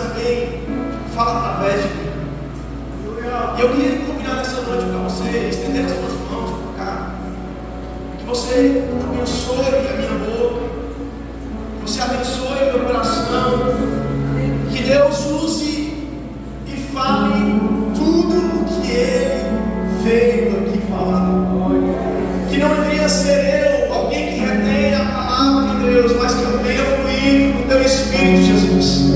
também fala através de mim. E eu queria convidar nessa noite para você estender as suas mãos para cá, que você abençoe a minha boca, que você abençoe o meu coração, que Deus use e fale tudo o que Ele veio aqui falar. Que não deveria ser eu, alguém que retém a palavra de Deus, mas que eu venha fluir no teu Espírito, Jesus.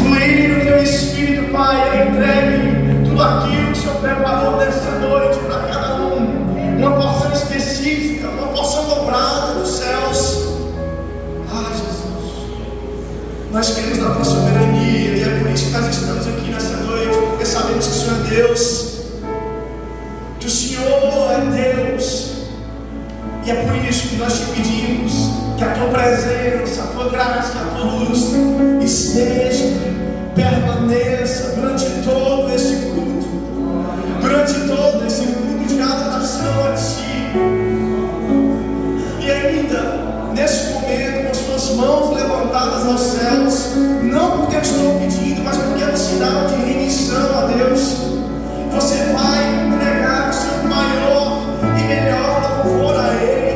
Fluir no teu Espírito, Pai. Entregue tudo aquilo que o Senhor preparou nessa noite para cada um. Uma porção específica, uma porção dobrada dos céus. Ah, Jesus, nós queremos da tua soberania, e é por isso que nós estamos aqui nessa noite, porque sabemos que o Senhor é Deus, que o Senhor é Deus. E é por isso que nós te pedimos que a tua presença, a tua graça, a tua luz esteja, permaneça durante todo esse culto, durante todo esse culto de adoração a ti. E ainda, nesse momento, com as suas mãos levantadas aos céus, não porque eu estou pedindo, mas porque é um sinal de rendição a Deus, você vai entregar o seu maior e melhor louvor a Ele.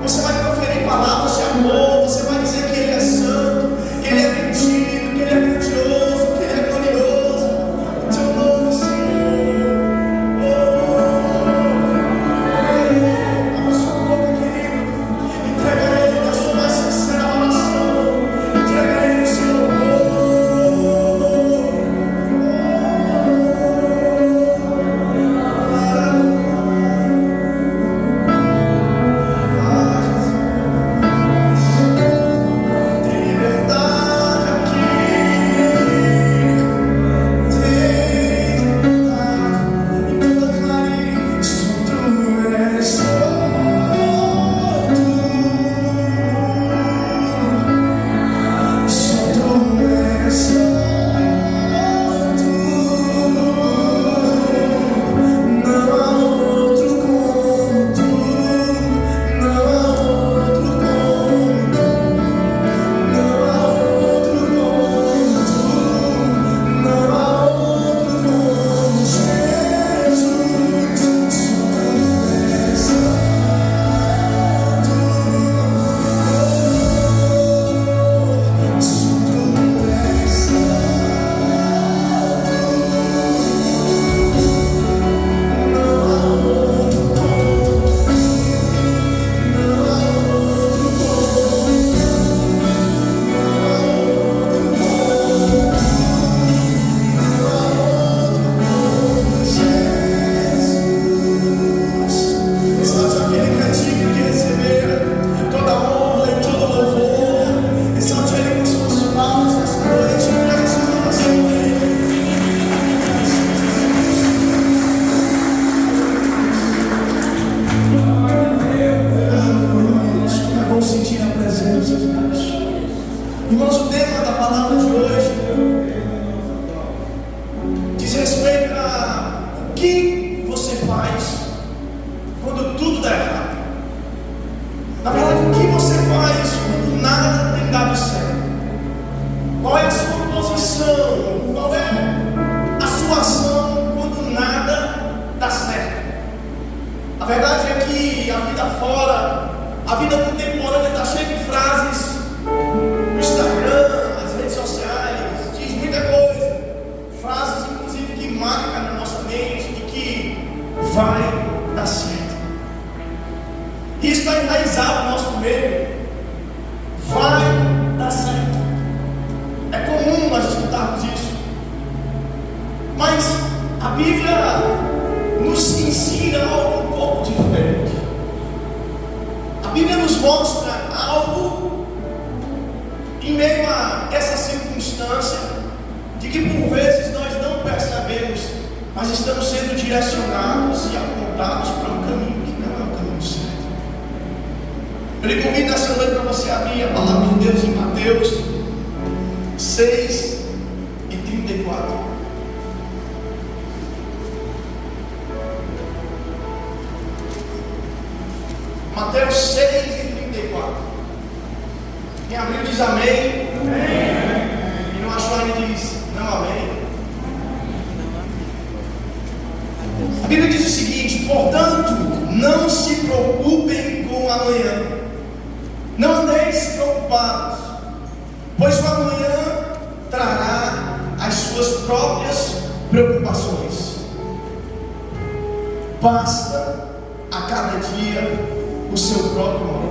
Você vai proferir palavras de amor, você vai dizer que Ele é santo, que Ele é bendito, que Ele é grandioso, que Ele é glorioso. Teu nome, Senhor. Abra sua boca, querido. Entrega a Ele a sua mais sincera oração. Entrega a Ele o seu louvor. Irmãos, o tema da palavra de hoje diz respeito a o que você faz quando tudo dá errado. Na verdade, o que você faz quando nada tem dado certo? Qual é a sua posição? Qual é a sua ação quando nada dá certo? A verdade é que a vida fora, a vida contemporânea está cheia de frases. O Instagram, as redes sociais, diz muita coisa. Frases, inclusive, que marcam na nossa mente de que vai dar certo. Isso está enraizado no nosso meio. Vai dar certo. É comum nós escutarmos isso. Mas a Bíblia nos ensina algo um pouco diferente. A Bíblia nos mostra algo em meio a essa circunstância de que por vezes nós não percebemos, mas estamos sendo direcionados e apontados para um caminho que não é o caminho certo. Eu lhe convido essa noite para você abrir a palavra de Deus em Mateus 6:34. Mateus 6:34. Quem abriu diz amém. Amém. E não achou ainda diz não amanhã. Não andeis preocupados, pois o amanhã trará as suas próprias preocupações. Basta a cada dia o seu próprio mal.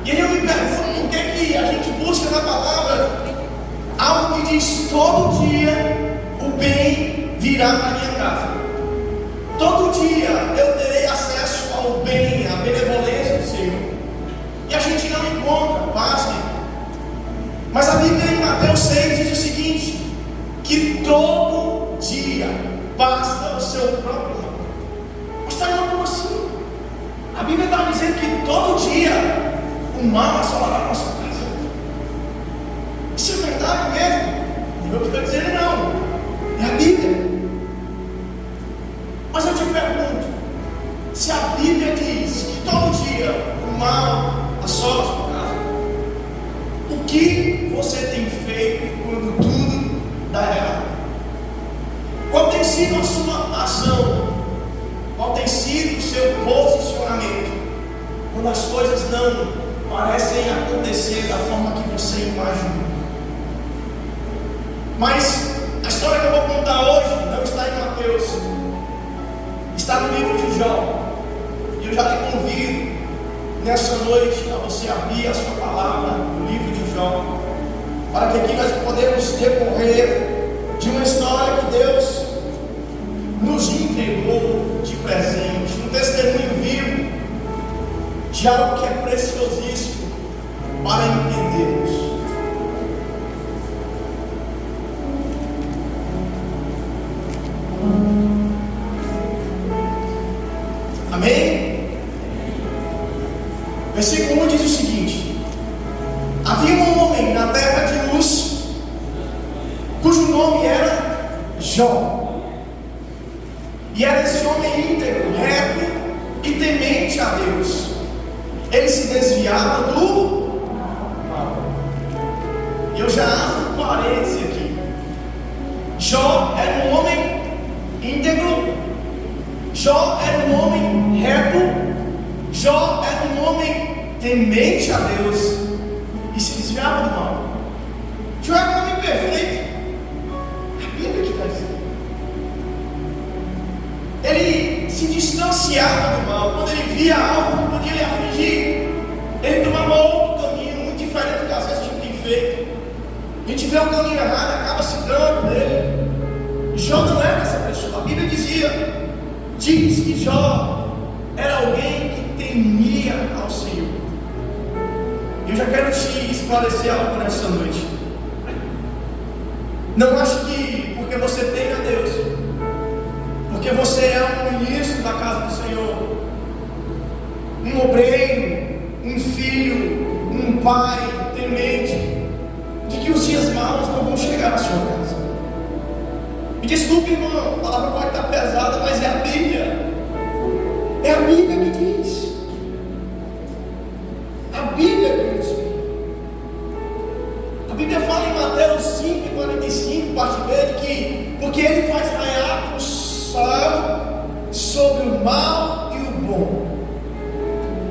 E aí eu me pergunto, por que a gente busca na palavra algo que diz todo dia o bem virá para minha casa? Todo dia eu terei acesso ao bem, à benevolência do Senhor. E a gente não encontra, pasme. Mas a Bíblia em Mateus 6 diz o seguinte: que todo dia basta o seu próprio mal. Mas está não como assim? A Bíblia está dizendo que todo dia o mal assolará a nossa casa. Isso é verdade mesmo? Não é o que estou dizendo, não. É a Bíblia. Mas eu te pergunto, se a Bíblia diz que todo dia o mal assola a sua casa, o que você tem feito quando tudo dá errado? Qual tem sido a sua ação? Qual tem sido o seu posicionamento quando as coisas não parecem acontecer da forma que você imagina? Mas a história que eu vou contar hoje não está em Mateus, está no livro de Jó. E eu já te convido nessa noite a você abrir a sua palavra no livro de Jó, para que aqui nós podemos decorrer de uma história que Deus nos entregou de presente, um testemunho vivo de algo que é preciosíssimo para entendermos. Amém? Versículo 1 diz o seguinte: havia um homem na terra de Luz, cujo nome era Jó. E era esse homem íntegro, reto e temente a Deus. Ele se desviava do mal. E eu já abro um parênteses aqui. Jó era um homem íntegro. Jó era um homem reto. Jó era um homem temente a Deus e se desviava do mal. Jó era um homem perfeito. A Bíblia que está dizendo. Ele se distanciava do mal. Quando ele via algo que podia lhe afligir, ele tomava outro caminho, muito diferente do que às vezes a gente tem feito. A gente vê o caminho errado e acaba se dando dele. Jó não era essa pessoa. A Bíblia diz que Jó era alguém que temia ao Senhor. E eu já quero te esclarecer algo nessa noite. Não ache que porque você teme a Deus, porque você é um ministro da casa do Senhor, um obreiro, um filho, um pai temente, de que os dias maus não vão chegar à sua casa. Me desculpe, irmão, a palavra pode estar pesada, mas é a Bíblia. É a Bíblia que diz. A Bíblia que diz. A Bíblia fala em Mateus 5:45, parte B, de que porque Ele faz raiar o sol sobre o mal e o bom.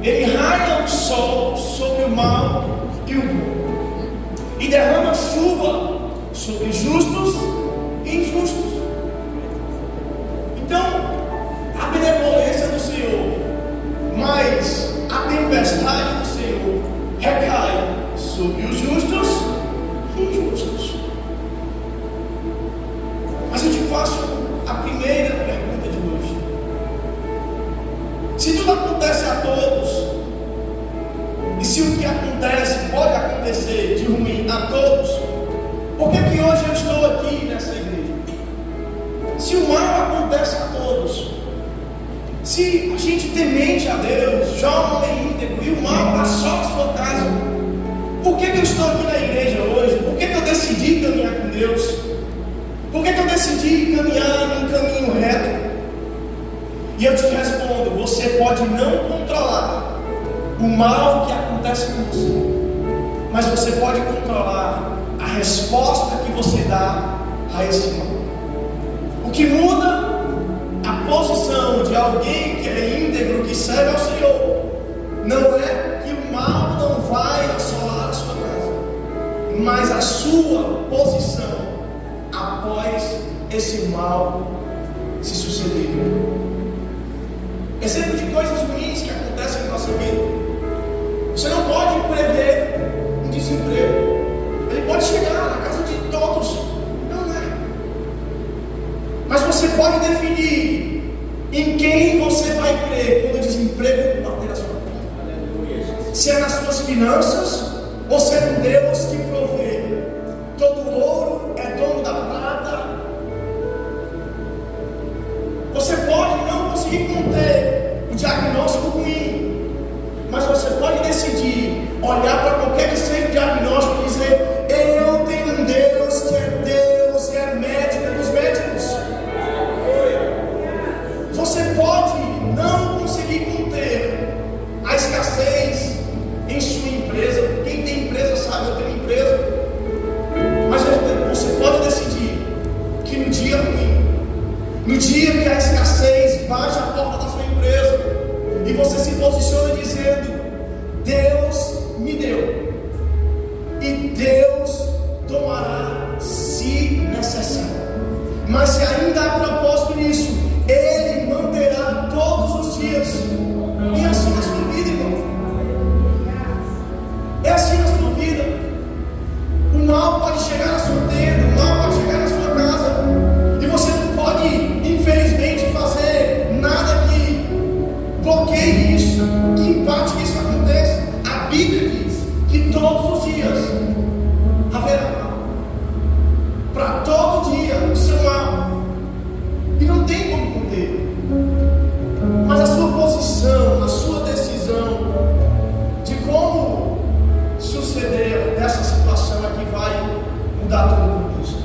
Ele raia o sol sobre o mal e o bom, e derrama chuva sobre justos e injustos. Então, a benevolência do Senhor, mas a tempestade do Senhor recai sobre os justos e injustos. Mas eu te faço a primeira pergunta de hoje: se tudo acontece a todos, e se o que acontece pode acontecer de ruim a todos, por que hoje eu estou aqui nessa igreja? Se o mal acontece a todos, se a gente temente a Deus, Jó é íntegro e o mal assola a sua casa, por que eu estou aqui na igreja hoje? Por que eu decidi caminhar com Deus? Por que eu decidi caminhar num caminho reto? E eu te respondo: você pode não controlar o mal que acontece com você, mas você pode controlar a resposta que você dá a esse mal. O que muda a posição de alguém que é íntegro, que serve ao Senhor, não é que o mal não vai assolar a sua casa, mas a sua posição após esse mal se suceder. Exemplo de coisas ruins que acontecem em nossa vida. Você não pode prever um desemprego. Ele pode chegar na casa de todos, não é? Mas você pode definir em quem você vai crer quando o desemprego bater na sua porta. Se é nas suas finanças ou se é um Deus que provê. Todo ouro é dono da prata. Você pode não conseguir conter o diagnóstico ruim, mas você pode decidir olhar para qualquer que seja o diagnóstico e dizer: eu tenho um Deus que é médico dos médicos. Você pode não conseguir conter a escassez em sua empresa. Quem tem empresa sabe, eu tenho empresa. Mas você pode decidir que no dia ruim, no dia que a escassez bate a porta da sua empresa, e você se posiciona dizendo: Deus me deu, e Deus tomará se necessário. Mas se ainda há propósito nisso, Ele manterá todos os dias. E é assim na sua vida, irmão. É assim na sua vida. O mal pode chegar na sua tenda, o mal pode chegar na sua casa, e você não pode, infelizmente, fazer nada que bloqueie isso, que impacte que isso aconteça. A Bíblia diz que todos os dias haverá mal. Para todo dia o seu mal. E não tem como conter. Mas a sua posição, a sua decisão de como suceder dessa situação aqui vai mudar todo o contexto.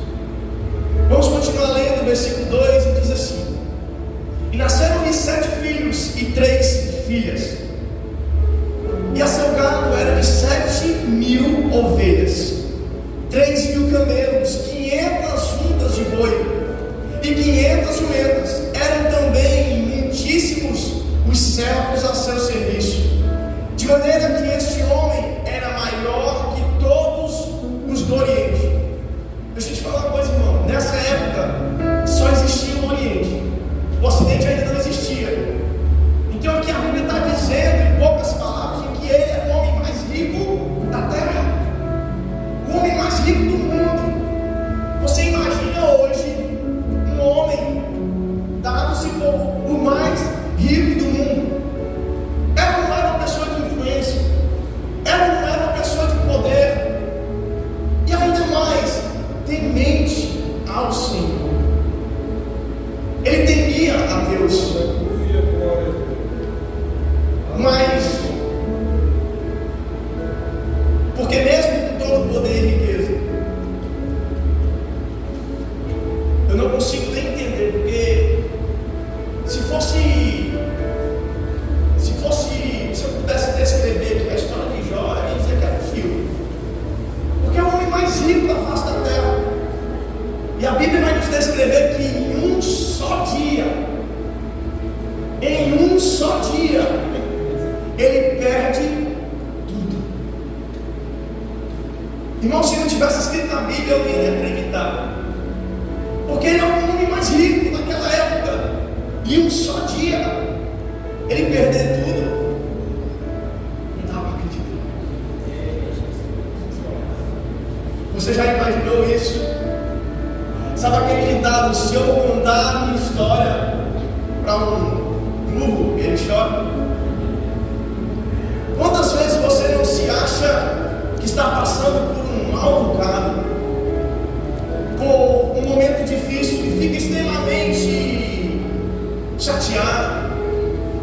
Vamos continuar lendo o versículo 2 e diz assim: e nasceram-lhe 7 filhos e 3 filhas, e a seu gado era de 7.000 ovelhas, 3.000 camelos, 500 juntas de boi e 500 jumentas. Eram também muitíssimos os servos a seu serviço, de maneira que este homem era maior que todos os do Oriente. Deixa eu te falar uma coisa, irmão. Nessa época só existia o Oriente, o Ocidente ainda não existia. Então aqui a Bíblia está dizendo, em poucas palavras, que ele é o homem mais rico da terra, o homem mais rico do mundo. Você imagina hoje um homem, dado-se por o mais rico do mundo? Ela não era uma pessoa de influência, ela não era uma pessoa de poder, e ainda mais temente ao Senhor. Ele temia a Deus, mas porque mesmo com todo o poder e riqueza, eu não consigo nem entender, porque se eu pudesse descrever aqui a história de Jó, eu ia dizer que era um filme, porque é o homem mais rico da face da terra, e a Bíblia vai nos descrever que em um só dia, ele perde tudo. Irmão, se não tivesse escrito na Bíblia, eu iria acreditar, porque ele é o homem mais rico daquela época, e um só dia ele perder tudo, não dá para acreditar. Você já imaginou isso? Sabe aquele ditado: se eu contar a minha história para um burro, ele chora? Quantas vezes você não se acha que está passando por um mau bocado, com um momento difícil, e fica extremamente chateado,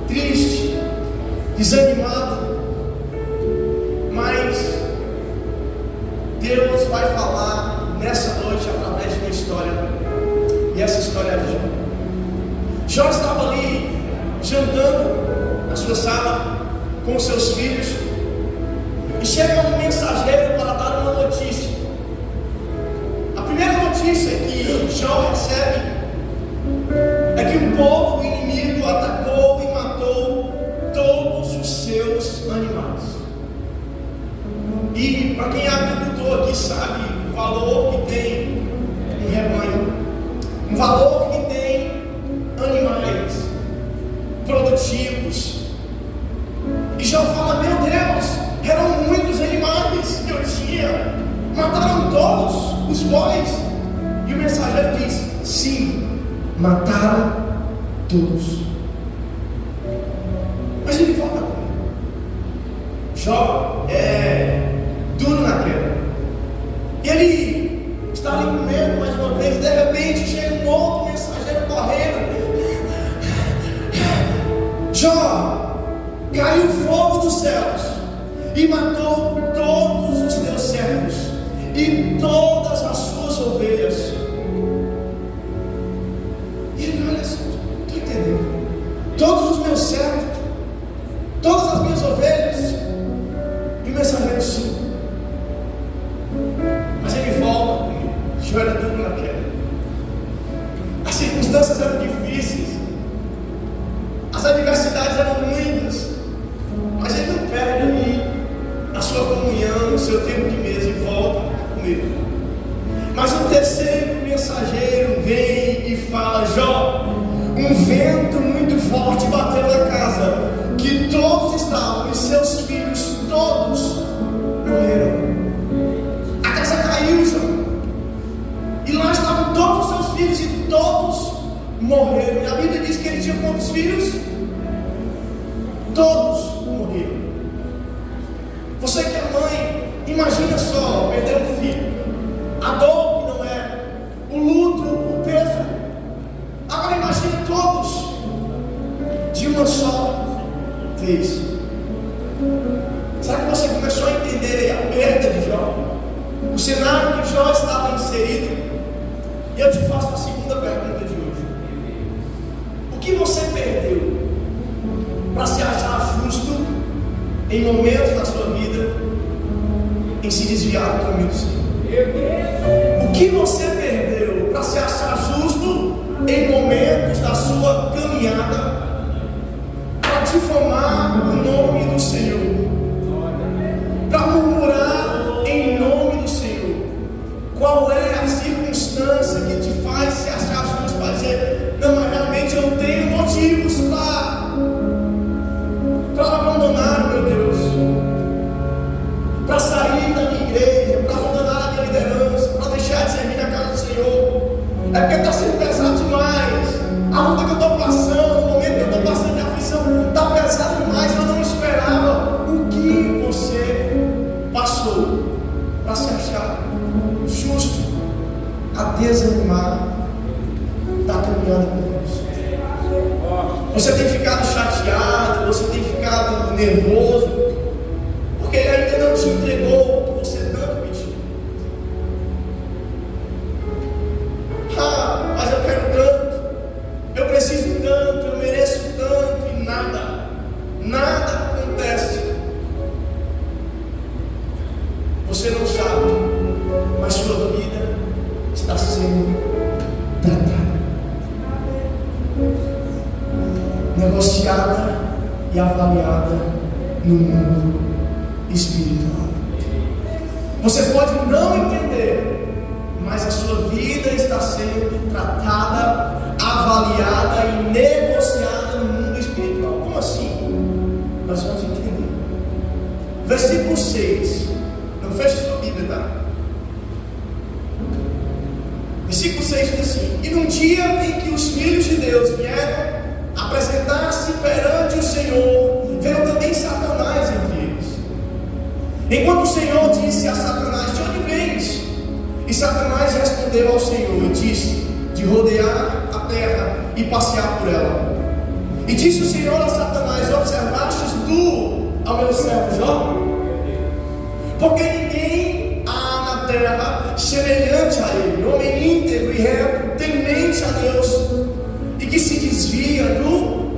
triste, desanimado, mas Deus vai falar nessa noite através de uma história, e essa história é de Jó. Jó estava ali jantando na sua sala com os seus filhos, e chega um mensageiro para dar uma notícia. A primeira notícia que Jó recebe é que um povo inimigo atacou e matou todos os seus animais. E para quem é agricultor aqui sabe o valor que tem um rebanho, o valor que tem animais produtivos. E Jó fala: meu Deus, eram muitos animais que eu tinha, mataram todos os bois. E o mensageiro diz: sim, mataram todos. Mas ele volta com ele. Jó é duro na queda. E ele está ali comendo mais uma vez. De repente chega um outro mensageiro correndo: Jó, caiu fogo dos céus e matou todos os teus servos e todas as suas ovelhas. E ele olha assim: estou entendendo. Todos os meus servos, todas as minhas ovelhas. E o mensageiro: sim. Mas ele volta comigo. Jó era duro na queda. As circunstâncias eram difíceis, as adversidades eram muitas, mas ele não perde ali a sua comunhão, o seu tempo de mesa e volta comigo. Mas o terceiro mensageiro vem e fala: Jó, um vento muito forte bateu na casa que todos estavam, e seus filhos todos morreram. A casa caiu, Jó, e lá estavam todos os seus filhos e todos morreram. E a Bíblia diz que ele tinha quantos filhos? Todos morreram. Você que é mãe, imagina só perder um filho, a dor que não é, o luto, o peso. Agora imagine todos de uma só vez. Será que você começou a entender a perda de Jó? O cenário que Jó estava inserido? E eu te faço a segunda pergunta de hoje: o que você perdeu para se achar justo em momentos da sua vida em se desviar do caminho do Senhor? O que você perdeu para se achar justo em momentos da sua caminhada para difamar o nome do Senhor, para murmurar em nome do Senhor? Qual é a circunstância que te faz se achar justo para dizer: não, mas realmente eu tenho motivos para abandonar, meu Deus, para sair da minha igreja, para abandonar a minha liderança, para deixar de servir na casa do Senhor? É porque está sendo pesado demais. A luta que eu estou passando, o momento que eu estou passando de aflição, está pesado demais. Eu não esperava. O que você passou para se achar justo a desanimar da caminhada com Deus? Você tem ficado chateado, você tem ficado nervoso, porque Ele ainda não te entregou o que você tanto pediu. Ah, mas eu quero tanto, eu preciso tanto, eu mereço tanto, e nada acontece. Você não sabe, mas sua vida está sendo tratada, negociada e avaliada no mundo espiritual. Você pode não entender, mas a sua vida está sendo tratada, avaliada e negociada no mundo espiritual. Como assim? Nós vamos entender. Versículo 6. Não feche sua Bíblia, tá? Versículo 6 diz assim: e num dia em que os filhos de Deus vieram apresentar-se perante o Senhor, veio também Satanás entre eles. Enquanto o Senhor disse a Satanás: de onde vens? E Satanás respondeu ao Senhor e disse: de rodear a terra e passear por ela. E disse o Senhor a Satanás: observastes tu ao meu servo Jó? Porque ninguém há na terra semelhante a ele, homem íntegro e reto, temente a Deus, e que se desvia do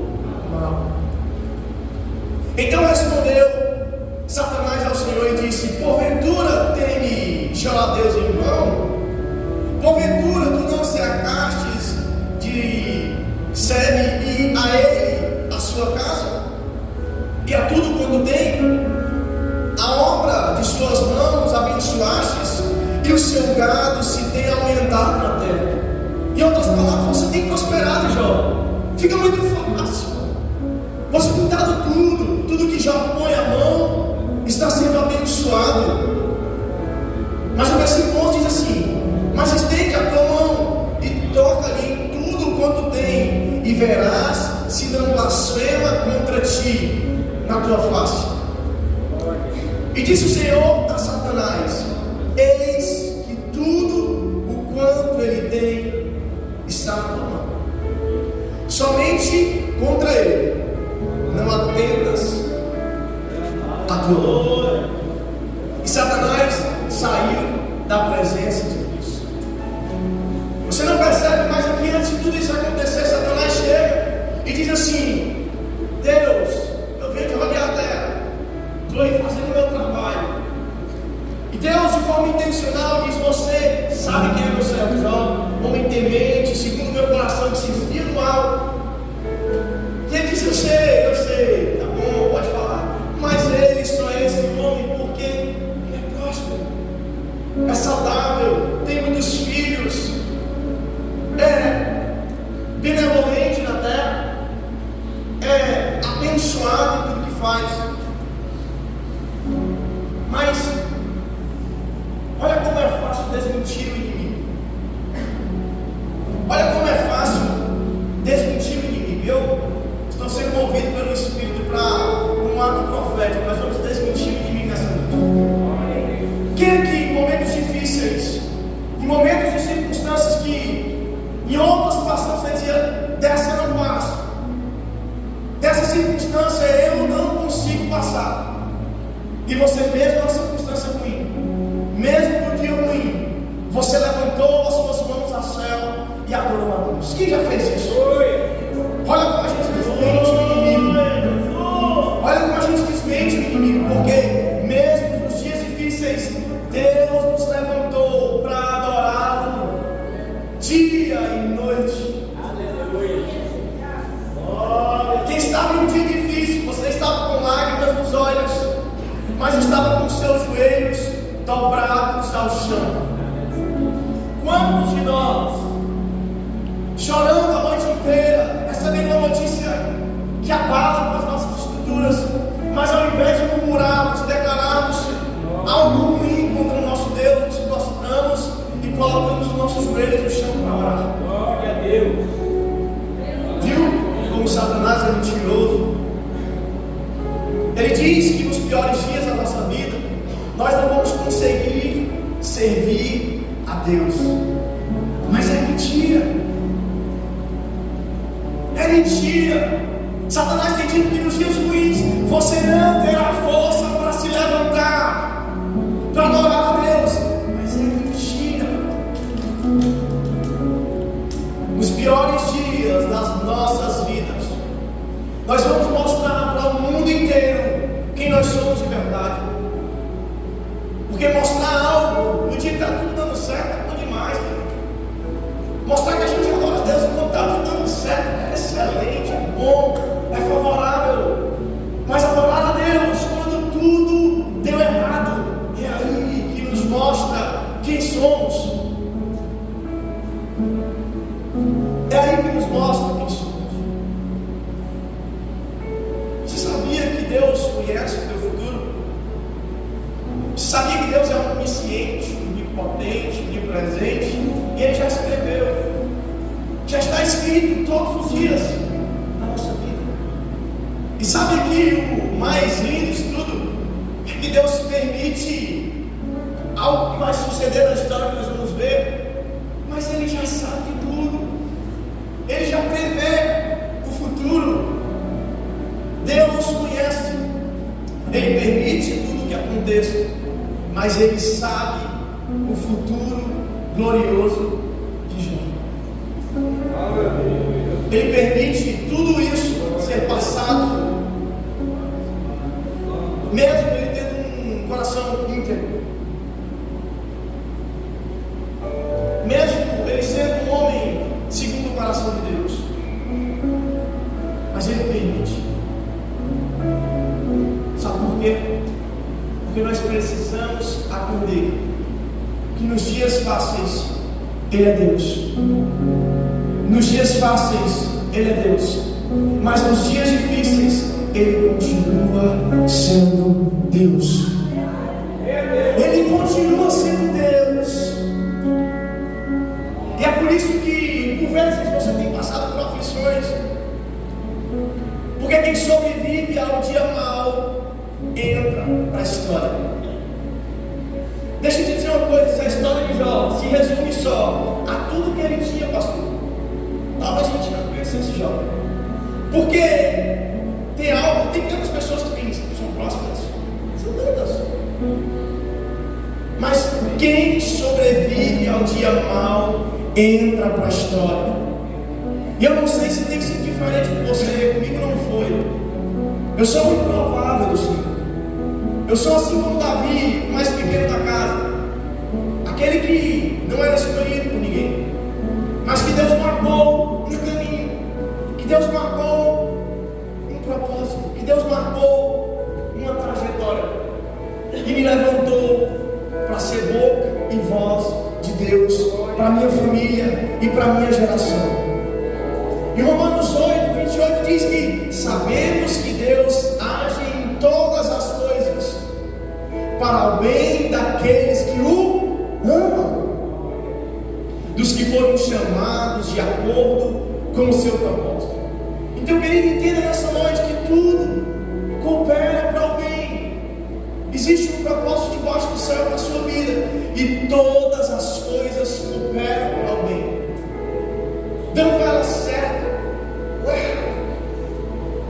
mal. Então respondeu Satanás ao Senhor e disse: porventura teme Jó a Deus em vão? Porventura tu não cercastes de sede e a ele a sua casa, e a tudo quanto que o seu gado se tenha aumentado na terra. Em outras palavras, você tem prosperado, Jó. Fica muito fácil. Você tem dado tudo que Jó põe a mão está sendo abençoado. Mas o versículo 11 diz assim: mas estende a tua mão e toca ali em tudo quanto tem, e verás se não blasfema contra ti na tua face. E disse o Senhor a Satanás: eis que tudo o quanto ele tem está na tua mão. Somente contra ele não atentas a tua mão. E Satanás saiu da presença de Deus. Você não percebe, mas aqui antes de tudo isso acontecer, Satanás chega e diz assim: Deus, eu venho de rodear a terra, estou aí fazendo o meu trabalho. E Deus, de forma intencional, diz: você sabe quem é meu servo Jó, homem temente, segundo o meu coração, que se desvia do mal. E ele diz: eu sei, tá bom, pode falar. Mas ele só é esse homem porque ele é próspero, é saudável, tem muitos filhos, é benevolente na terra, é abençoado em tudo que faz. Mas olha como é fácil desmentir o inimigo. Olha como é fácil desmentir o inimigo. Eu estou sendo movido pelo Espírito para um ato profético. Nós vamos desmentir o inimigo nessa noite. Quem aqui, em momentos difíceis, em momentos de circunstâncias que em outra situação você dizia: dessa eu não passo, dessa circunstância eu não consigo passar, e você mesmo na circunstância ruim, mesmo no dia ruim, você levantou as suas mãos ao céu e adorou a Deus? Quem já fez isso? Olha como a gente desmente o inimigo. Olha como a gente desmente o inimigo, porque mesmo nos dias difíceis, Deus nos levantou para adorá-lo dia e noite. Aleluia. Quem estava em um dia difícil, você estava com lágrimas nos olhos, mas estava com seus joelhos dobrados ao chão. Quantos de nós, chorando a noite inteira, recebendo uma notícia que abala as nossas estruturas, mas ao invés de murmurarmos, declararmos algo ruim contra o nosso Deus, nos prostramos e colocamos os nossos joelhos no chão para orar? Glória a Deus. Viu como Satanás é mentiroso? Ele diz que nos piores dias da nossa vida nós não vamos conseguir servir a Deus. Mas é mentira. É mentira. Satanás tem dito que nos dias ruins você não terá força para se levantar, para adorar a Deus. Mas é mentira. Nos piores dias das nossas vidas, nós vamos mostrar para o mundo inteiro quem nós somos de verdade. Porque mostrar algo no dia que está tudo dando certo é bom demais. Mostrar que a gente adora a Deus quando está tudo dando certo é excelente, é bom, é favorável. Mas adorar a Deus quando tudo deu errado, é aí que nos mostra quem somos. É aí que nos mostra quem somos. Você sabia que Deus conhece o teu futuro? Você sabia que Deus é onisciente, onipotente, onipresente? E Ele já escreveu, já está escrito todos os dias na nossa vida. E sabe que o mais lindo de tudo é que Deus permite algo que vai suceder na história que nós vamos ver, mas Ele já sabe de tudo. Ele já prevê o futuro. Deus conhece. Ele permite tudo que aconteça, mas Ele sabe o futuro glorioso de Jó. Ele permite tudo isso ser passado, mesmo ele tendo um coração íntegro, mesmo ele sendo um homem segundo o coração de Deus, mas Ele permite. Sabe por quê? Porque nós precisamos aprender que nos dias fáceis Ele é Deus. Nos dias fáceis Ele é Deus, mas nos dias difíceis Ele continua sendo Deus. Ele continua sendo Deus. E é por isso que, por vezes, você tem passado por aflições, porque quem sobrevive ao dia mau entra para a história. Deixa eu te dizer uma coisa: a história de Jó se resume só a tudo que ele tinha, pastor. Talvez a gente não conhecesse Jó, porque tem tantas pessoas que são próximas, são tantas, mas quem sobrevive ao dia mau entra para a história. E eu não sei se tem sido diferente de você, comigo não foi. Eu sou o improvável do Senhor. Eu sou assim como Davi, o mais pequeno da casa, aquele que não era escolhido por ninguém, mas que Deus marcou um caminho, que Deus marcou um propósito, que Deus marcou uma trajetória, e me levantou para ser boca e voz de Deus para a minha família e para a minha geração. E Romanos 8:28 diz que sabemos que Deus age em todas as coisas para o bem daqueles que o amam, dos que foram chamados de acordo com o seu propósito. Então, querido, entenda nessa noite que tudo coopera para o bem. Existe um propósito debaixo do céu para a sua vida, e todas as coisas cooperam para o bem, dando para ela certo.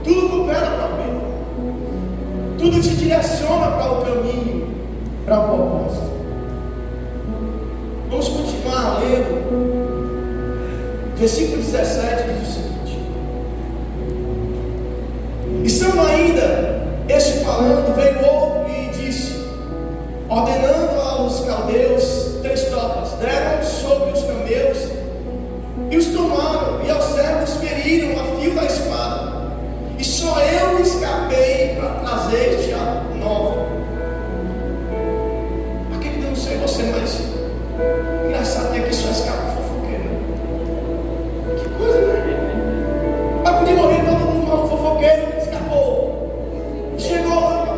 Tudo coopera para o bem, tudo te direciona para o caminho, para o propósito. Vamos continuar lendo. Versículo 17 diz o seguinte: estando ainda este falando, veio outro e disse, ordenando aos caldeus 3 topas, deram sobre os camelos e os tomaram, e aos servos feriram a fio da espada, e só eu escapei para trazer-te a nova. Aquele não sei você, mas engraçado é que só escapa fofoqueiro. Que coisa, né? Mas podia morrer todo mundo, mas o fofoqueiro escapou, chegou lá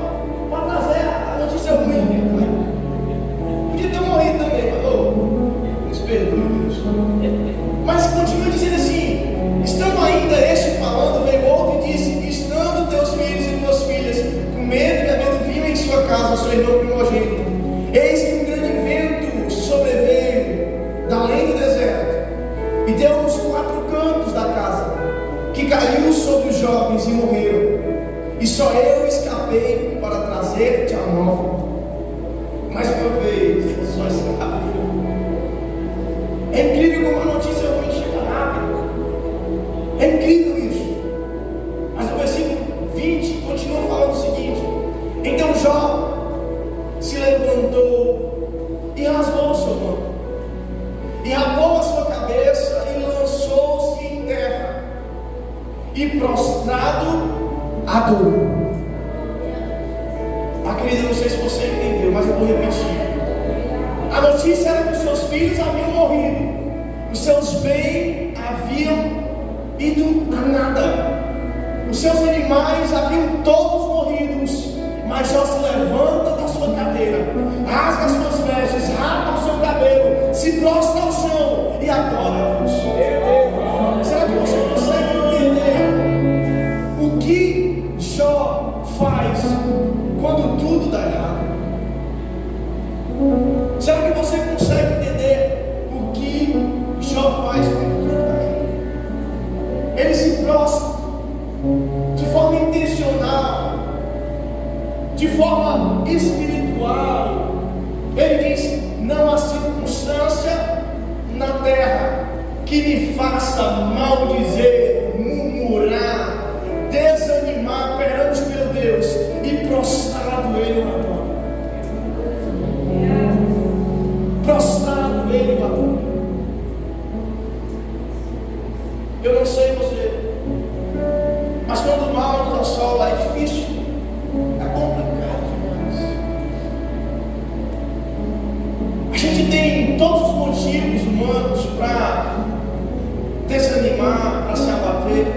para trazer a notícia ruim. Podia ter morrido também, mas nos perdoe, Deus. Mas continua dizendo assim: estando ainda este falando, veio outro e disse, estando teus filhos e tuas filhas comendo e bebendo vinho em sua casa, seu irmão primogênito, eis que um grande vento sobreveio da além do deserto e deu nos 4 cantos da casa, que caiu sobre os jovens e morreram, e só eu escapei para trazer-te a nova. Mais uma vez, só escapa. É incrível como a notícia ruim chega rápido. É incrível isso. Mas o versículo 20 continua falando o seguinte: então Jó se levantou e rasgou o seu manto, e rapou a sua cabeça e lançou-se em terra, e prostrado adorou. Querido, não sei se você entendeu, mas eu vou repetir. A notícia era que os seus filhos haviam morrido, os seus bens haviam ido a nada, os seus animais haviam todos morridos. Mas Jó se levanta da sua cadeira, rasga as suas vestes, rapa o seu cabelo, se prostra ao chão e adora a Deus. Será que você consegue entender o que Jó faz quando tudo dá errado? Será que você consegue entender o que Jó faz quando tudo dá errado? Ele se prostra de forma intencional, de forma espiritual. Ele diz: não há circunstância na terra que me faça maldizer, murmurar, desanimar perante o meu Deus. E prostrado ele o adora. Prostrado ele o adora. Eu não sei você, mas quando o mal nos assola é difícil, é complicado demais. A gente tem tem todos os motivos humanos para desanimar, para se abater.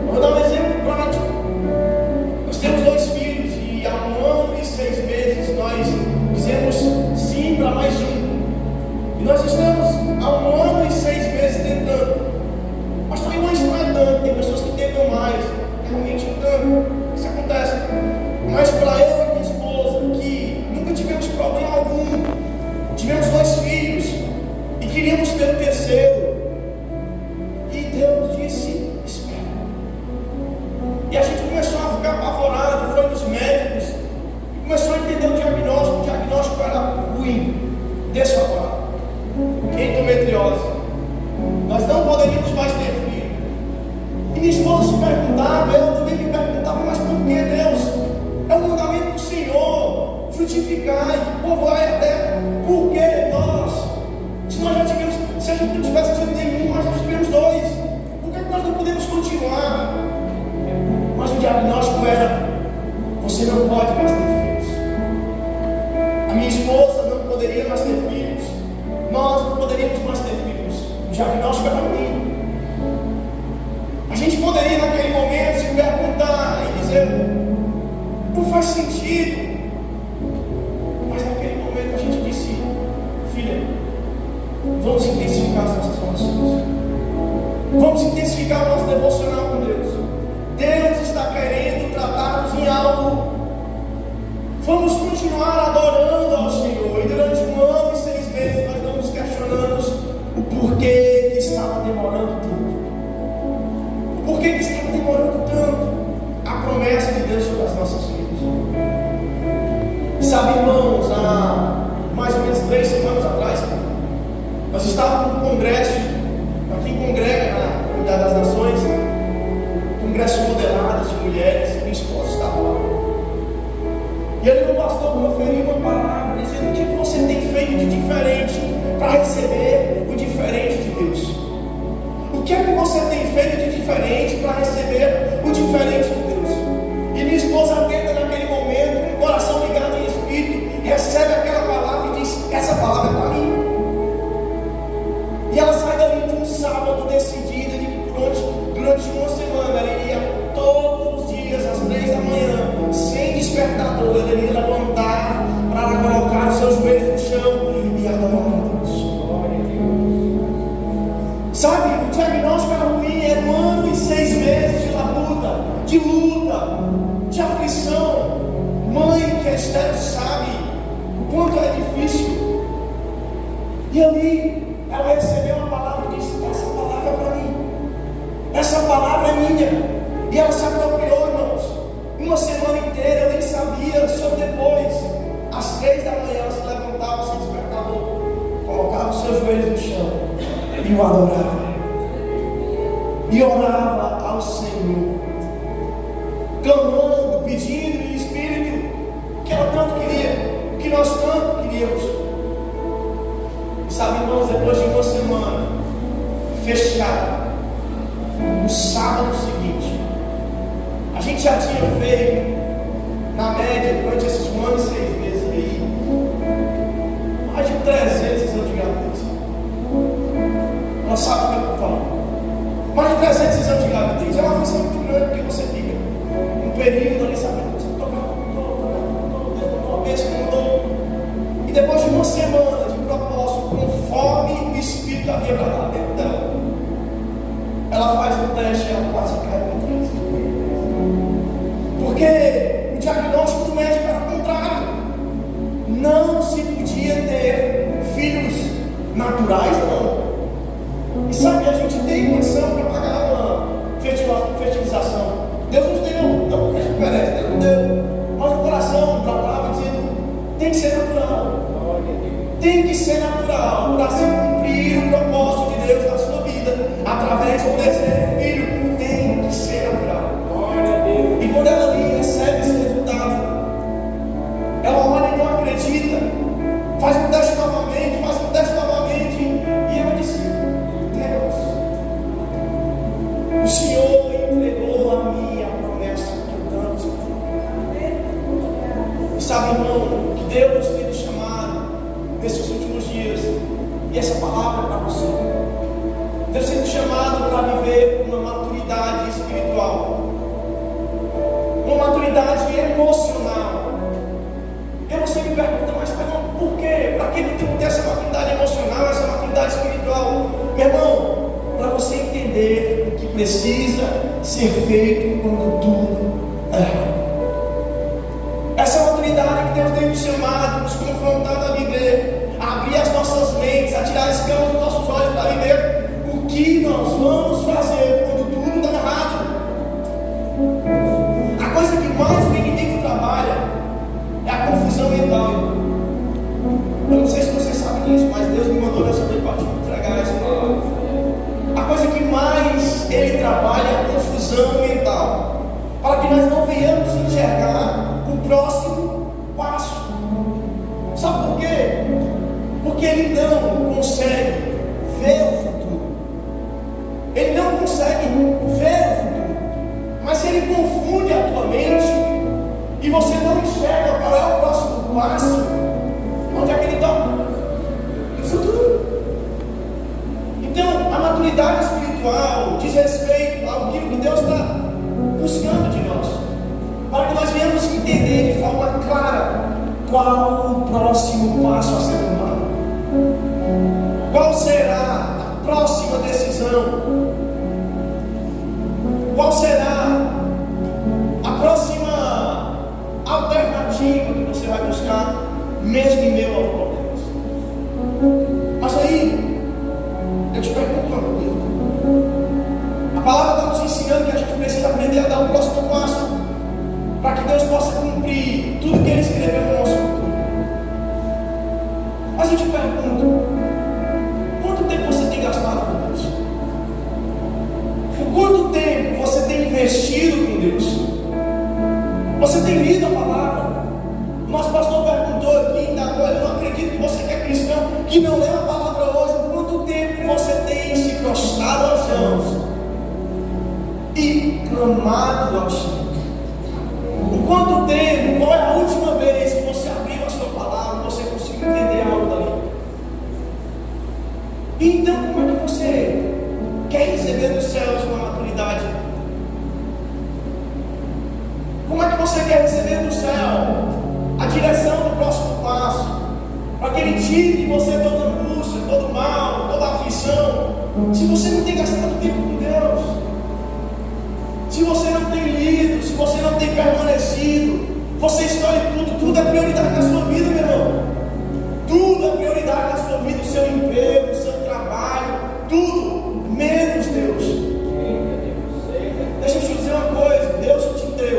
Eu vou dar um exemplo prático. Nós temos 2 filhos e há 1 ano e 6 meses nós dizemos sim para mais um. E nós estamos há 1 ano e 6 meses tentando. Mas também não é tanto, tem pessoas que tentam mais, realmente tanto. Isso acontece. Mas para eu e minha esposa, que nunca tivemos problema algum, tivemos 2 filhos e queríamos ter o terceiro, e Deus disse: espera. E a gente começou a ficar apavorado, foi nos médicos, começou a entender o diagnóstico era ruim, desfavorável, endometriose. Nós não poderíamos mais ter filho. E minha esposa se perguntava, eu também me perguntava: mas por que, Deus? É um mandamento do Senhor, frutificar e povoar a terra. Por que nós? Se a gente não tivesse tido nenhum, mas nós tivemos 2, por que nós não podemos continuar? Mas o diagnóstico era: você não pode mais ter filhos. A minha esposa não poderia mais ter filhos. Nós não poderíamos mais ter filhos. O diagnóstico era ruim. A gente poderia naquele momento se perguntar e dizer: não faz sentido. Mas naquele momento a gente disse: filha, vamos intensificar as nossas orações. Vamos intensificar o nosso devocional com Deus. Deus está querendo tratar-nos em algo. Vamos continuar adorando ao Senhor. E durante 1 ano e 6 meses nós não nos questionamos o porquê que estava demorando tanto. O porquê que estava demorando tanto a promessa de Deus sobre as nossas vidas. Sabe, irmãos, há mais ou menos 3 semanas atrás, nós estávamos num congresso, para quem congrega na Unidade das Nações, congresso modeladas de mulheres, e minha esposa estava lá. E ele, o pastor, proferiu uma palavra dizendo: o que você tem feito de diferente para receber o diferente de Deus? O que é que você tem feito de diferente para receber o diferente de Deus? E minha esposa atenta naquele momento, com o coração ligado em espírito, recebe aquela palavra e diz: essa palavra é para mim. E ela sai dali de um sábado decidida de que durante 1 semana ela iria todos os dias às 3 da manhã, sem despertador, ela iria levantar para colocar os seus joelhos no chão e adorar a Deus. Sabe, o diagnóstico era ruim, era 1 ano e 6 meses de labuta, de luta, de aflição. Mãe que é estéril sabe o quanto é difícil. E ali ela recebeu uma palavra e disse: essa palavra é para mim, essa palavra é minha. E ela se apropriou, irmãos. 1 semana inteira eu nem sabia, só depois, às 3 da manhã, ela se levantava sem despertador, colocava os seus joelhos no chão e o adorava, e orava ao Senhor, clamando, pedindo em espírito que ela tanto queria, que nós tanto queríamos. Sabe, irmãos, depois de 1 semana fechada, no sábado seguinte, a gente já tinha feito, na média, durante esses 1 ano e 6 meses aí, mais de 300 exames de gravidez. Ela sabe o que eu estou falando. Mais de 300 exames de gravidez. É uma aflição muito grande, porque você fica um período ali sabendo que você está tocando, e depois de 1 semana de propósito, conforme o Espírito havia para lá dentro dela, ela faz um teste e ela quase cai para trás. Porque o diagnóstico do médico era contrário. Não se podia ter filhos naturais, não. E sabe, a gente tem condição para pagar uma fertilização. Deus nos deu, não porque a gente merece, Deus nos deu. Mas o coração tratava dizendo: tem que ser natural. Tem que ser natural para se cumprir o propósito de Deus na sua vida, através do terceiro filho. Tem que ser natural. E quando ela ali recebe esse resultado, ela olha e não acredita, faz um teste novamente, e ela disse: Deus, o Senhor entregou a mim a promessa que eu tanto sofri. E sabe, irmão, que Deus tem nos chamado nesses últimos dias E essa palavra é para você. Deus sendo chamado para viver uma maturidade espiritual, uma maturidade emocional. E você me pergunta, mas por quê? Para que eu tenho que ter essa maturidade emocional, essa maturidade espiritual? Meu irmão, para você entender o que precisa ser feito quando tudo é errado. Essa maturidade que Deus tem nos chamado, nos confrontado a viver, a abrir as nossas mentes, a tirar as escamas dos nossos olhos para viver o que nós vamos fazer quando tudo está errado. A coisa que mais o inimigo trabalha é a confusão mental. Eu não sei se você sabe disso, mas Deus me mandou nessa noite para te entregar essa palavra. A coisa que mais ele trabalha é a confusão mental, para que nós não venhamos enxergar o próximo passo. Sabe por quê? Porque ele não consegue ver o futuro. Ele não consegue ver o futuro. Mas se ele confunde a tua mente e você não enxerga qual é o próximo passo, onde é que ele está? No futuro. Então, a maturidade espiritual diz respeito ao que Deus está buscando de nós, para que nós venhamos entender de forma clara qual o próximo passo a ser tomado, qual será a próxima decisão, qual será a próxima alternativa que você vai buscar, mesmo em meio aos problemas. Mas aí, eu te pergunto uma coisa. A palavra está nos ensinando que a gente precisa aprender a dar o próximo passo, para que Deus possa cumprir tudo que Ele escreveu no nosso futuro. Mas eu te pergunto, quanto tempo você tem gastado com Deus? Por quanto tempo você tem investido com Deus? Você tem lido a palavra? O nosso pastor perguntou aqui, indagou, eu não acredito que você que é cristão, que não lê a palavra hoje. Por quanto tempo você tem se prostrado aos chãos e clamado ao Senhor? Por quanto tempo, qual é a última vez que você abriu a sua palavra e você conseguiu entender algo dali? Então, como é que você quer receber dos céus uma maturidade? Como é que você quer receber do céu a direção do próximo passo, para que Ele tire de você toda angústia, todo mal, toda aflição, se você não tem gastado tempo com Deus? Se você não tem lido, se você não tem permanecido, você escolhe tudo é prioridade na sua vida, meu irmão. Tudo é prioridade na sua vida, o seu emprego, o seu trabalho, tudo, menos Deus. Deixa eu te dizer uma coisa, Deus que te deu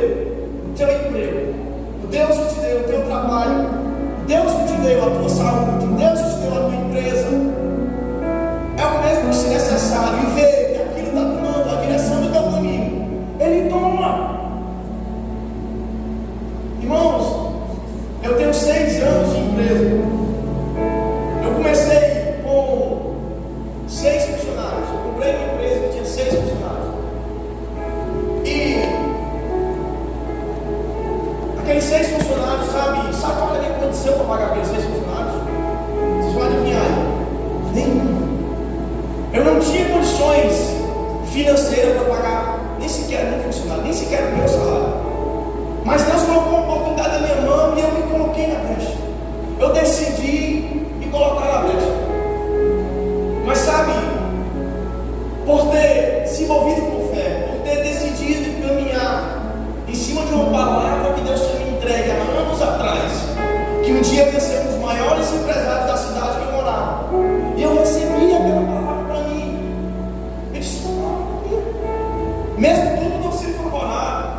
o teu emprego, Deus que te deu o teu trabalho, Deus que te deu a tua saúde, Deus que te deu a tua empresa, é o mesmo que se necessário e ver que aquilo está tomando a direção do teu caminho, Ele toma. Irmãos, eu tenho 6 anos de empresa. Eu comecei com 6 funcionários. Eu comprei uma empresa que tinha 6 funcionários. E aqueles 6 funcionários, sabe qual é a condição para pagar aqueles 6 funcionários? Vocês vão adivinhar? Nenhuma. Eu não tinha condições financeiras para pagar nem sequer um funcionário, nem sequer o meu salário. Mas Deus colocou uma oportunidade na minha mão e eu me coloquei na brecha. Eu decidi me colocar na brecha. Mas sabe, por ter se envolvido com fé, por ter decidido caminhar em cima de uma palavra que Deus tinha me entregue há anos atrás, que um dia eu ia ser um dos maiores empresários da cidade que eu morava, e eu recebi aquela palavra para mim. Eu disse, mesmo tudo não sendo favorável,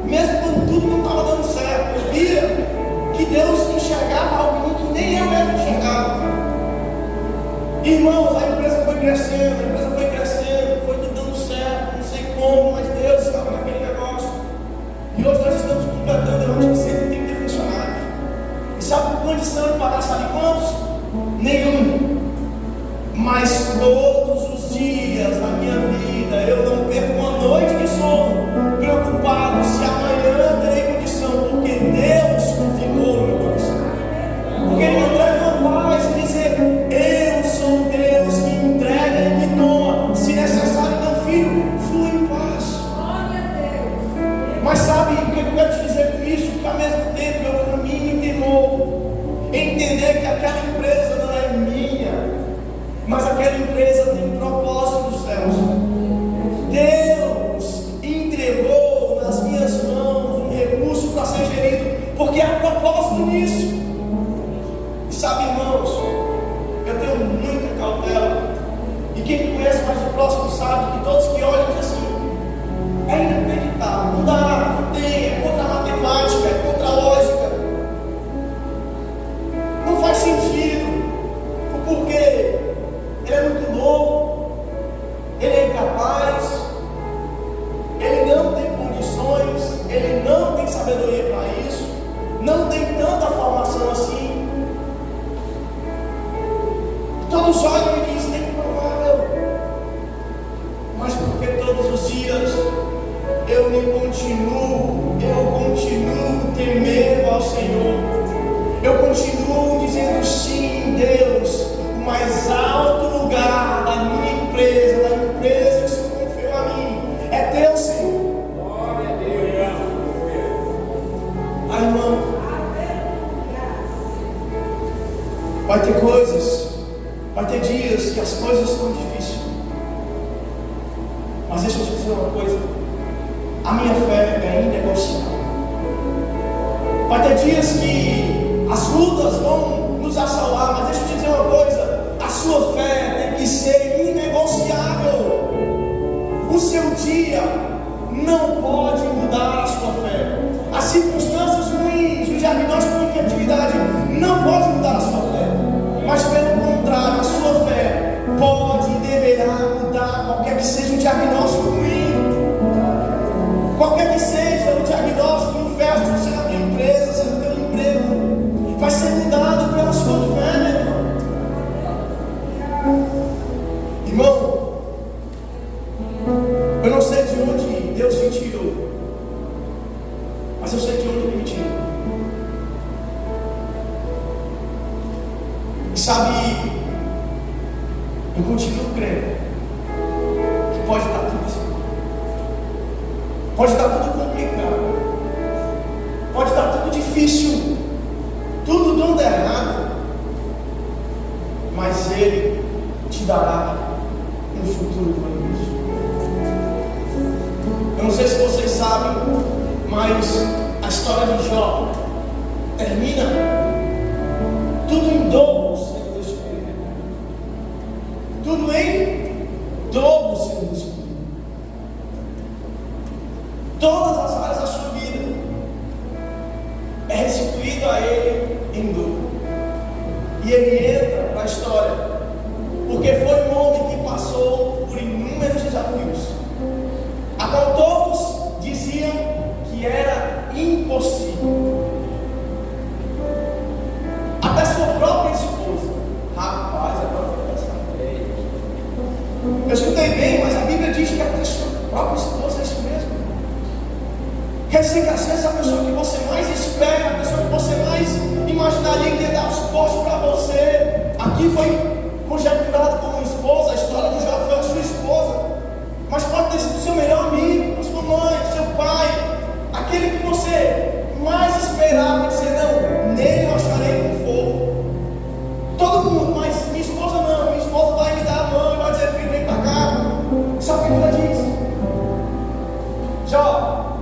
mesmo quando tudo não estava dando certo, eu via que Deus enxergava algo em mim que nem eu mesmo enxergava. Irmãos, a empresa foi crescendo, foi tudo dando certo, não sei como, mas Deus estava naquele negócio. E hoje nós estamos completando, eu acho que 130 funcionários. E sabe por condição de pagar, sabe quantos? Nenhum. Mas todos os dias da minha vida eu não perco uma noite de sono, preocupado se amanhã terei condição, porque Deus confirmou no meu coração. Porque Ele não traz uma paz e dizer, eu sou Deus. próximo sabe, que todos que olham dizem assim: é inacreditável, não dá, não tem, é contra a matemática, é contra a lógica, não faz sentido, porque ele é muito novo, ele é incapaz, ele não tem condições, ele não tem sabedoria para isso, não tem tanta formação assim. Todos olham e dizem: é improvável. Mas porque todos os dias eu continuo temendo ao Senhor, eu continuo dizendo sim, Deus, o mais alto lugar da minha empresa, da empresa que o Senhor confiou a mim, é teu, Senhor. Glória a Deus. Irmão, vai ter coisas, vai ter dias que as coisas estão difíceis. Mas deixa eu te dizer uma coisa: a minha fé é inegociável. Vai ter dias que as lutas vão nos assolar, mas deixa eu te dizer uma coisa: a sua fé tem que ser inegociável. O seu dia não pode mudar a sua fé. As circunstâncias ruins, o diagnóstico de infertilidade não pode mudar a sua fé. Mas pelo contrário, a sua fé pode e deverá mudar qualquer que seja o diagnóstico ruim, qualquer que seja o diagnóstico inverso, seja na tua empresa, seja no teu emprego, vai ser mudado pela sua fé, meu irmão. Irmão, eu não sei de onde Deus te tirou, mas eu sei de onde Ele me tirou. E sabe, eu continuo crendo que pode estar tudo assim, pode estar tudo complicado, pode estar tudo difícil, tudo dando errado, mas Ele te dará um futuro glorioso. Eu não sei se vocês sabem, mas a história de Jó termina tudo em dobro, segundo o Espírito. Tudo em dobro, segundo o Espírito. Todas as áreas da sua vida é restituído a Ele em dobro. E Ele entra para a história, porque foi um homem que passou por inúmeros desafios, a qual todos diziam que era impossível. Até sua própria esposa. Rapaz, agora foi pensar. Eu escutei bem, mas a Bíblia diz que até sua própria esposa é isso mesmo. Quer dizer que às vezes a pessoa que você mais espera, a pessoa que você mais imaginaria que ia dar suporte para você, aqui foi conjecturado como esposa, a história do Jó foi a sua esposa, mas pode ter sido seu melhor amigo, a sua mãe, seu pai, aquele que você mais esperava, dizer: não, nele eu acharei conforto. Todo mundo, mas minha esposa não, minha esposa vai me dar a mão e vai dizer: filho, vem para cá. Só que ela diz: Jó,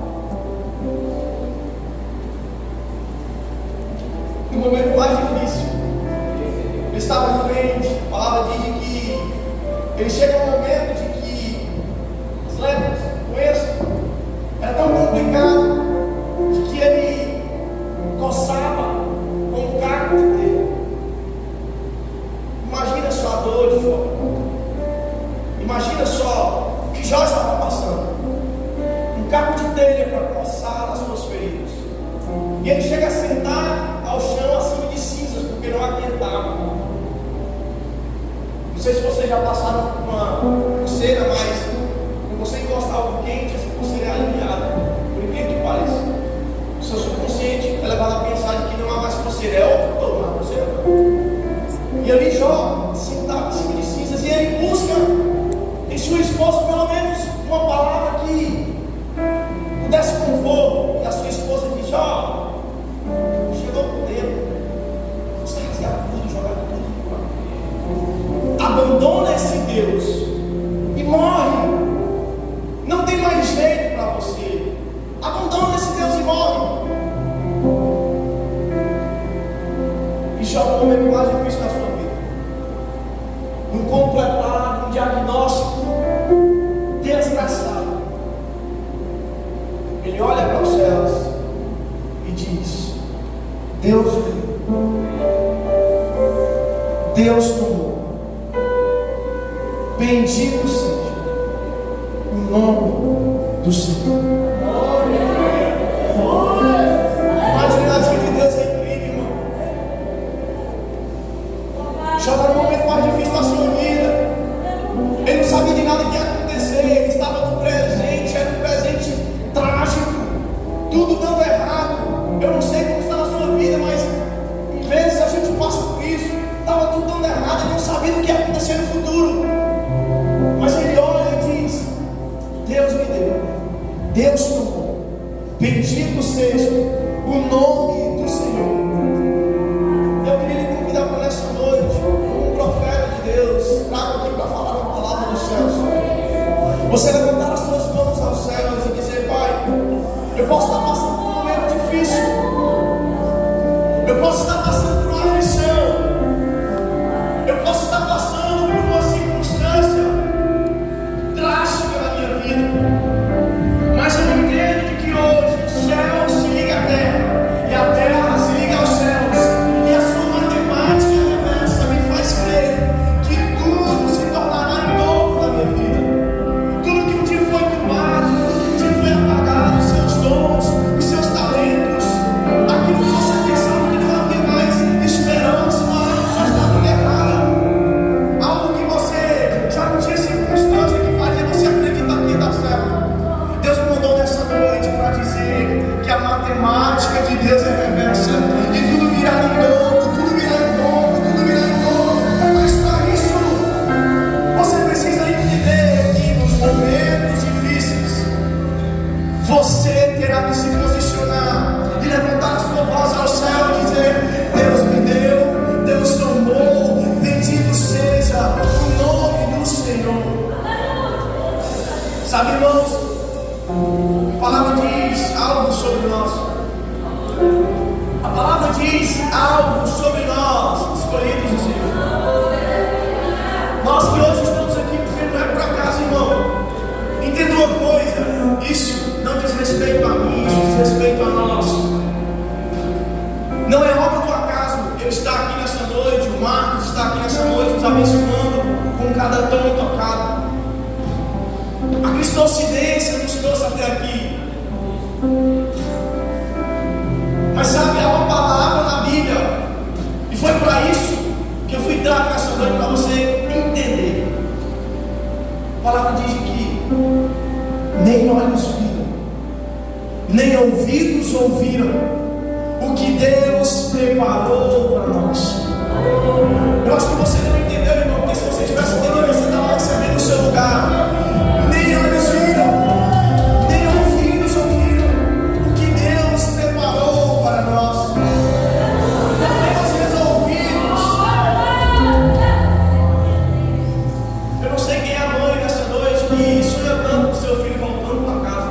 no momento mais difícil, ele estava doente. A palavra diz que ele chega a um momento de que as lepras, doença, era tão complicado, de que ele coçava com o caco de telha. Imagina só a dor de Jó. Imagina só o que Jó estava passando. Um caco de telha para coçar as suas feridas. E ele chega a sentar ao chão acima de cinzas, porque não aguentava. Não sei se vocês já passaram por uma coceira, mas quando você encosta algo quente, essa coceira é aliviada, por incrível que pareça. O seu subconsciente é levado a pensar de que não há mais coceira, é outro, não há coceira. E ali Jó sentado em cima de cinzas, e ele busca em sua esposa pelo menos uma palavra que pudesse conforto. E a sua esposa diz: Jó, chegou o tempo, você rasgar tudo, jogar tudo fora. Abandona esse Deus e morre. Não tem mais jeito para você. Abandona esse Deus e morre. E Jó, o momento mais difícil da sua vida, um completar, um diagnóstico Ele olha para os céus e diz: Deus veio, Deus tomou, bendito seja o nome do Senhor. A imaginação de Deus é incrível, irmão. Já está no momento mais difícil da sua vida. Ele não sabia de nada que ia acontecer. Ele estava no presente, era um presente trágico, tudo dando errado. Eu não sei como está na sua vida, mas em vezes a gente passa por isso. Estava tudo dando errado, ele não sabia o que ia acontecer no futuro. Mas ele olha e diz: Deus me deu, Deus tomou, bendito seja o nome do Senhor. Eu queria lhe convidar para nessa noite, como um profeta de Deus, trago aqui para falar uma palavra dos céus. Você levantar as suas mãos aos céus e dizer: Pai, eu posso estar passando por um momento difícil, eu posso estar passando por uma aflição, eu posso estar passando por uma circunstância drástica na minha vida, mas eu entendo de que hoje o céu se liga à terra e a terra se liga aos céus, e a sua matemática reversa me faz crer que tudo se tornará em novo na minha vida. Tudo que um dia foi tomado, tudo que um dia foi apagado, os seus dons, os seus talentos, aquilo que você pensava que não havia mais esperança, uma resposta tudo errada, algo que você já não tinha circunstância que fazia você acreditar que ia dar certo. Deus me mandou nessa noite para dizer que a matemática de Deus é reversa e tudo virá em dobro, tudo virá em dobro, tudo virá em dobro. Mas para isso você precisa entender que nos momentos difíceis você terá que se posicionar e levantar a sua voz ao céu e dizer: Deus me deu, Deus tomou, bendito seja o nome do Senhor. Sabe, irmãos, a palavra diz algo sobre nós. A palavra diz algo sobre nós, escolhidos do Senhor. Nós que hoje estamos aqui, porque não é por acaso, irmão. Entenda uma coisa: isso não diz respeito a mim, isso diz respeito a nós. Não é obra do acaso eu estar aqui nessa noite, o Marcos está aqui nessa noite, nos abençoando com cada tom tocado. A cristocidência nos trouxe até aqui. Mas sabe, há uma palavra na Bíblia, e foi para isso que eu fui dar nessa noite, para você entender. A palavra diz que nem olhos viram, nem ouvidos ouviram o que Deus preparou para nós. Eu acho que você não entendeu, irmão, porque se você tivesse entendido, você estava recebendo no seu lugar. Nem olhos viram, nem ouvidos ouviram o que Deus preparou para nós. Nós resolvimos. Eu não sei quem é a mãe nessa noite que sonha tanto com seu filho voltando para casa.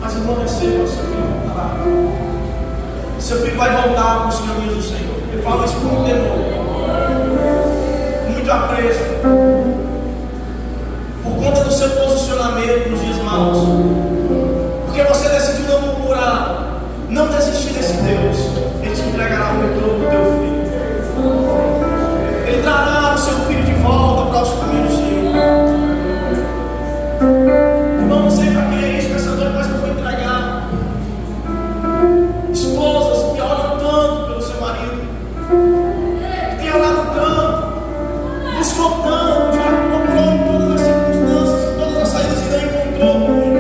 Mas, irmão, receba, seu filho voltará. Seu filho vai voltar para os caminhos do Senhor. Eu falo isso com temor, muito apreço, por conta do seu posicionamento nos dias maus, porque você decidiu não murmurar, não desistir desse Deus. Ele te entregará o retorno do teu filho, Ele trará o seu filho de volta para os caminhos do Senhor. Irmão, não sei para quem é isso nessa noite, mas eu vou entregar. Esposas que oram tanto pelo seu marido, que tem orado tanto, buscou tanto, já procurou em todas as circunstâncias, em todas as saídas e não encontrou.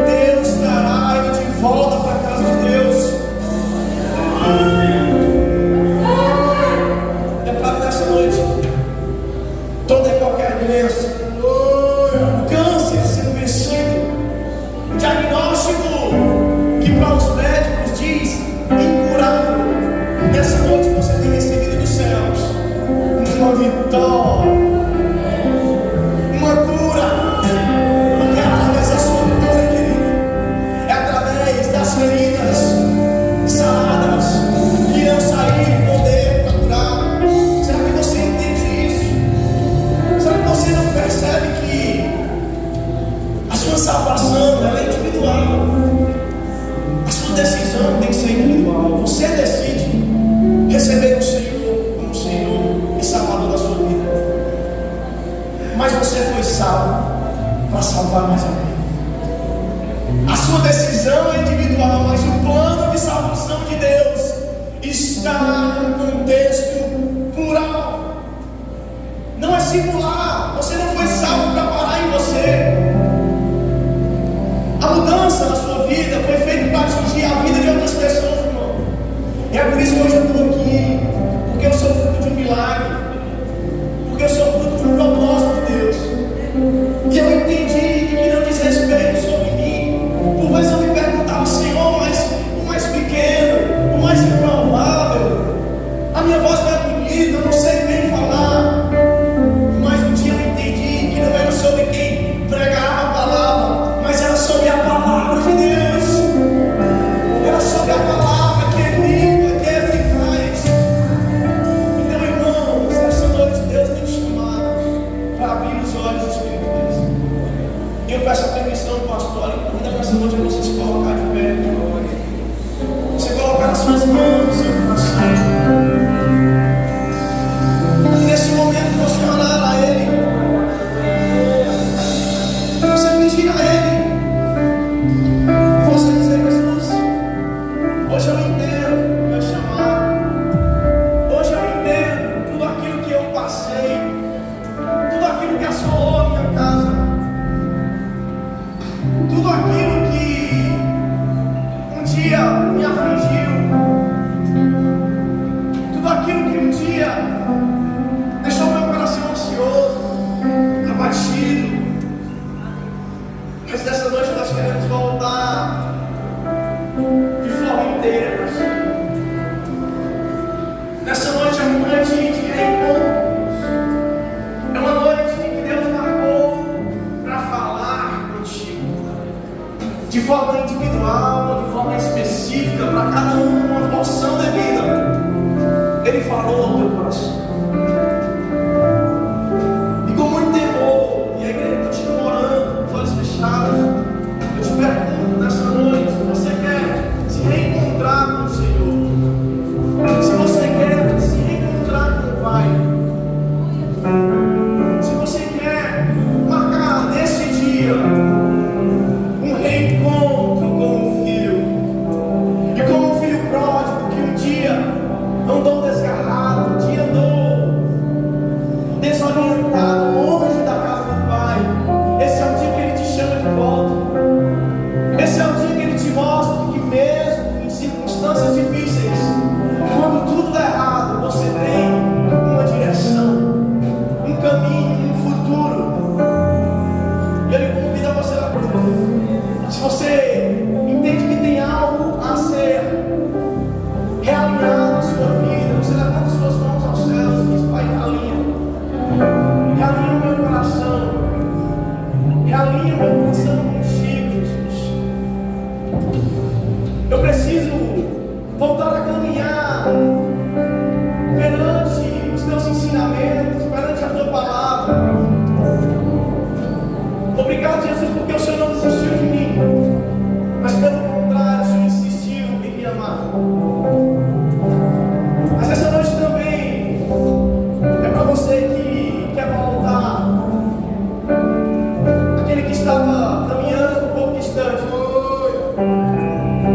Deus trará ele de volta para a casa de Deus. Declaro nessa noite: toda e qualquer doença, o câncer sendo vencido, o diagnóstico que para os médicos diz incurável, nessa noite você tem recebido dos céus uma vitória, uma cura, porque é através da sua cura, querido, é através das feridas saradas que irão sair poder para curar. Será que você entende isso? Será que você não percebe você foi salvo para salvar mais alguém. A sua decisão é individual, mas o plano de salvação de Deus está num contexto plural. Não é singular. Você não foi salvo para parar em você. A mudança na sua vida foi feita para atingir a vida de outras pessoas, irmão. E é por isso que hoje eu estou aqui, porque eu sou fruto de um milagre, porque eu sou fruto de um propósito de Deus. E eu entendi que não diz respeito sobre mim. Por vezes eu me perguntava, Senhor, mas o mais pequeno, o mais improvável, a minha voz não é bonita, eu não sei bem falar. Mas um dia eu entendi que não era sobre quem pregava a palavra, mas era sobre a palavra de Deus. Era sobre a palavra que é viva, que é eficaz. Então, irmãos, essa noite Deus tem te chamado para abrir os olhos espirituais. E eu peço a permissão do pastor e convido essa noite a você se colocar de pé. Você colocar nas suas mãos o seu coração. E nesse momento você orar a Ele. Você pedir a Ele. E você dizer, Jesus, hoje eu entendo o meu chamado. Hoje eu entendo tudo aquilo que eu passei, tudo aquilo que assolou a minha casa, tudo aquilo que um dia me afligiu, tudo aquilo que um dia deixou meu coração ansioso, abatido. Mas dessa noite nós queremos voltar de forma inteira para si. Nessa noite é uma noite de reencontros. É uma noite que Deus marcou para falar contigo. De forma individual, de forma específica, para cada um uma porção de vida. Ele falou ao teu coração. E com muito temor, e a igreja continua orando, os olhos fechados, eu te pergunto nessa noite, se você quer se reencontrar com o Senhor, se você quer se reencontrar com o Pai, se você quer marcar nesse dia um reencontro com o Filho, e como o filho pródigo que um dia andou desgarrado, um dia andou desorientado, longe da casa do Pai. Esse é o dia que Ele te chama de volta. Esse é o dia que Ele te mostra que mesmo em circunstâncias difíceis, quando tudo dá errado, você tem uma direção, um caminho, um futuro. E Ele convida você a se você entende que tem algo a ser realinhado na sua vida, você levanta as suas mãos aos céus e diz, Pai, realinha o meu coração, realinha o meu coração contigo, Jesus. Eu preciso voltar a caminhar perante os teus ensinamentos, perante a tua palavra. Obrigado, Jesus, porque o Senhor não desistiu de mim, mas pelo contrário, o Senhor insistiu em me amar. Mas essa noite também é para você que quer voltar, aquele que estava caminhando um pouco distante,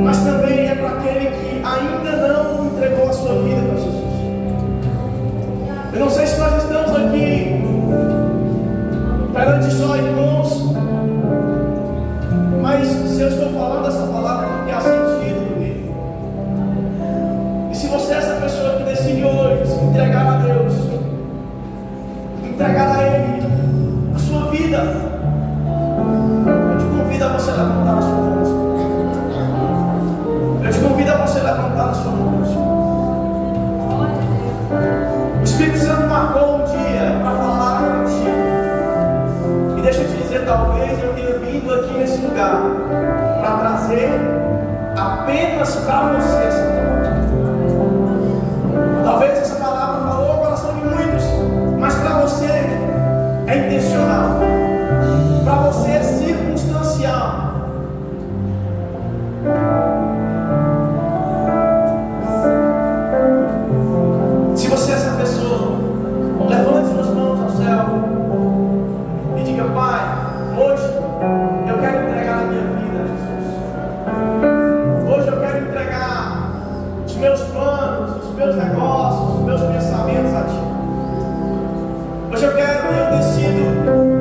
mas também é para aquele que ainda não entregou a sua vida para Jesus. Eu não sei se nós estamos aqui perante só irmãos, mas se eu estou falando essa palavra que há sentido comigo. E se você é essa pessoa que decide hoje se entregar a Deus, entregar a Ele a sua vida, eu te convido a você levantar a sua mão. Eu te convido a você levantar a sua mão. O Espírito Santo marcou um dia para falar contigo. E deixa eu te dizer, talvez eu tenha vindo aqui nesse lugar para trazer apenas para você essa palavra. Talvez essa palavra falou ao coração de muitos, mas para você é intencional, para você é circunstancial. Se você é essa pessoa, levante suas mãos ao céu planos, os meus negócios, os meus pensamentos a Ti. Hoje eu decido